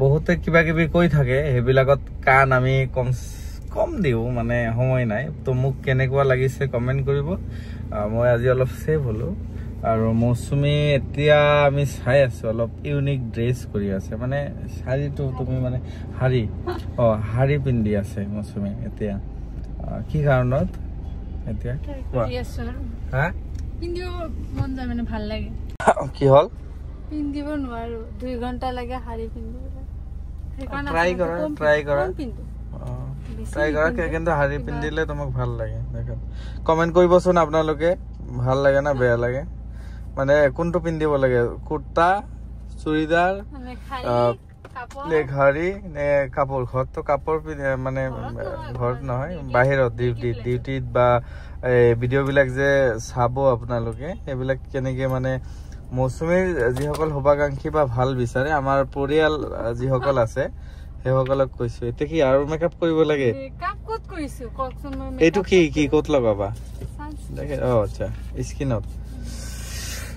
বহুতে কিবা কিবি কৈ থাকে সেইবিলাকত কাণ আমি কম দিও মানে সময় নাই তো মোক কেনেকুৱা লাগিছে কমেন্ট কৰিব মই আজি অলপ সেভ হলো আৰু মৌচুমী এতিয়া আমি চাই আছো অলপ ইউনিক ড্ৰেছ কৰি আছে মানে শাড়ীটো তুমি মানে শাড়ী পিন্ধি আছে মৌচুমী এতিয়া কি কাৰণত এতিয়া হা পিন্ধিব মন যায় মানে ভাল লাগে কি হল পিন্ধিব নোৱাৰো 2 ঘন্টা লাগে শাড়ী পিন্ধিব ট্ৰাই কৰা কিন্তু শাড়ী পিন্ধিলে তোমাক ভাল লাগে দেখোন কমেন্ট কৰিবচোন আপোনালোকে ভাল লাগে না বেয়া লাগে মানে কোনটো পিন্ধিব লাগে কুৰ্তা চুৰিদাৰ ঘাড়ী নে কাপোৰ ঘৰতো কাপোৰ মানে ঘৰত নহয় বাহিৰত ডিউটিত বা ভিডিঅ' বিলাক যে চাব আপোনালোকে এইবিলাক কেনেকে মানে মৌচুমীৰ যিসকল শুভাকাংক্ষী বা ভাল বিচাৰে আমাৰ পৰিয়াল যিসকল আছে সেইসকলক কৈছো এতিয়া কি আৰু মেকআপ কৰিব লাগে এইটো কি ক'ত লগাবা দেখে আচ্ছা স্কিনত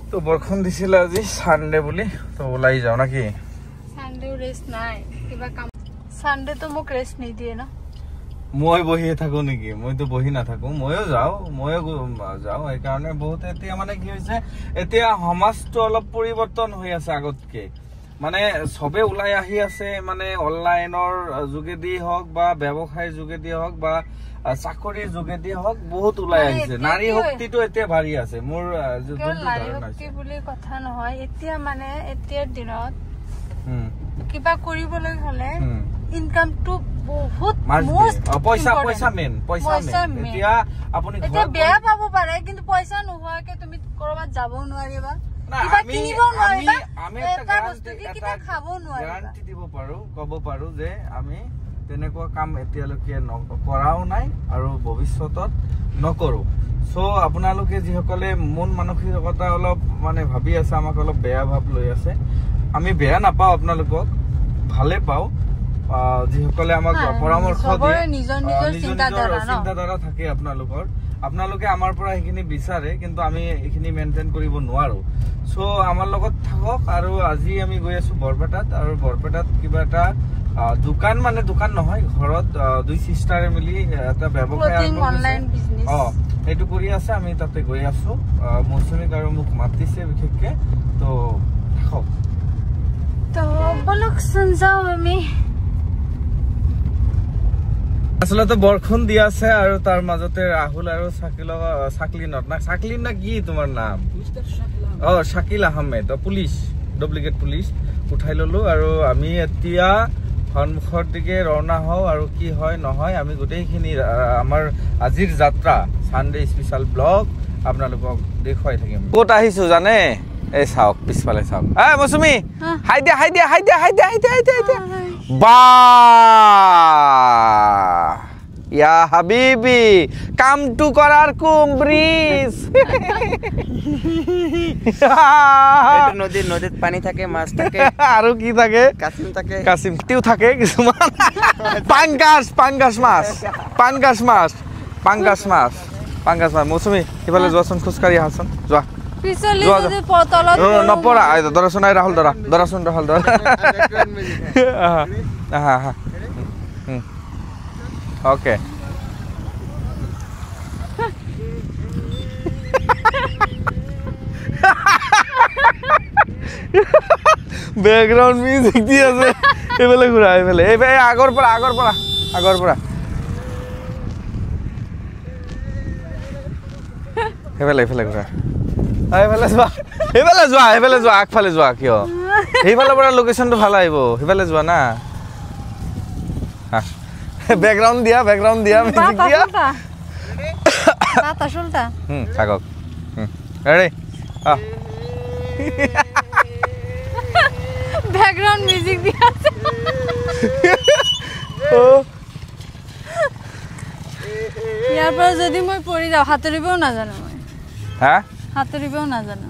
তো বৰষুণ দিছিল আজি সানডে বুলি তো ওলাই যাও নাকি সানডে ৰেষ্ট নাই কিবা কাম সানডে তো মোক ৰেষ্ট নিদিয়ে না মই বহি থাকো নেকি মইতো বহি নাথাকো ময়ো যাও সেইকাৰণে বহুত এতিয়া মানে কি হৈছে এতিয়া সমাজটো অলপ পৰিৱৰ্তন হৈ আছে আগতকে মানে সবে ওলাই আহি আছে মানে অনলাইনৰ যোগেদি হওক বা ব্যৱসায়ৰ যোগেদি হওক বা চাকৰিৰ যোগেদি হওক বহুত ওলাই আহিছে নাৰী শক্তিটো এতিয়া ভাৰি আছে মোৰ নাৰী শক্তি বুলি কথা নহয় এতিয়া মানে এতিয়াৰ দিনত কিবা কৰিবলৈ হলে ইনকামটো বহুত পইচা মেন এতিয়া আপুনি এতিয়া বেয়া পাব পাৰে কিন্তু পইচা নোহোৱাকে তুমি কৰবাত যাব নোৱাৰিবা কিবা কিনিব নোৱাৰিবা আমি এটা বস্তু কিটা খাব নোৱাৰিবা গ্যাৰান্টি দিব পাৰো কব পাৰো যে আমি তেনেকুৱা কাম এতিয়ালৈকে কৰাও নাই আৰু ভৱিষ্যতত নকৰো সো আপোনালোকে যিসকলে মন মানসিকতা অলপ মানে ভাবি আছে আমাক অলপ বেয়া ভাব লৈ আছে আমি বেয়া নাপাও আপোনালোকক ভালে পাও যিসকলে আমাক পৰামৰ্শ দিয়ে নিজৰ চিন্তাধাৰা থাকে আপোনালোকে আমাৰ পৰা এইখিনি বিচাৰে কিন্তু আমি এইখিনি মেইনটেইন কৰিব নোৱাৰো সো আমাৰ লগত থাকক আৰু আজি আমি গৈ আছো বৰপেটাত আৰু বৰপেটাত কিবা এটা দোকান মানে দোকান নহয় ঘৰত দুই সিস্টাৰে মিলি এটা ব্যৱসায় অনলাইন বিজনেস এইটো কৰি আছে আমি তাতে গৈ আছো মৌচুমীক আৰু মোক মাতিছে বিশেষকে তো থাকক তো বলক সঞ্জাও আমি আসলে বৰষুণ দি আছে আৰু তাৰ মাজতে ৰাহুল আৰু চাকলিন না কি তোমাৰ নাম Shakil Ahmed police duplicate police উঠাই ললো আৰু আমি এতিয়া সন্মুখৰ দিকে ৰওনা হওঁ আৰু কি হয় নহয় আমি গোটেইখিনি আমাৰ আজিৰ যাত্ৰা সানডে স্পেশাল ব্লগ আপোনালোকক দেখুৱাই থাকিম ক'ত আহিছো জানে এই চাওক পিছফালে চাওক মৌচুমী হাই দিয়া বা ইয়া হাবিবি কামটো কৰাৰ কুমব্ৰিজ নদীত পানী থাকে মাছ থাকে আৰু কি থাকে কাছিমটিও থাকে কিছুমান পাংগাছ মাছ মৌচুমী সিফালে যোৱাচোন খোজকাঢ়ি আহাচোন যোৱা নপৰা দৰাচোন ৰাহুল দৰাচোন ওকে ব্যাকগ্ৰাউন্ড মিউজিক দি আছে এবেলে ঘুৰা এবেলে এই আগৰ পৰা এবেলে ঘুৰা এবেলে যোৱা আগফালে যোৱা কিয় সেইফালৰ পৰা লোকেশনটো ভাল আহিব সেইফালে যোৱা না ব্যাকগ্ৰাউন্ড দিয়া মিউজিক দিয়া থাকক ৰেডি ব্যাকগ্ৰাউন্ড মিউজিক দিয়া ইয়াৰ পৰা যদি মই পৰি যাওঁ হাতৰিবও নাজানো মই হ্যাঁ হাতৰিবও নাজানো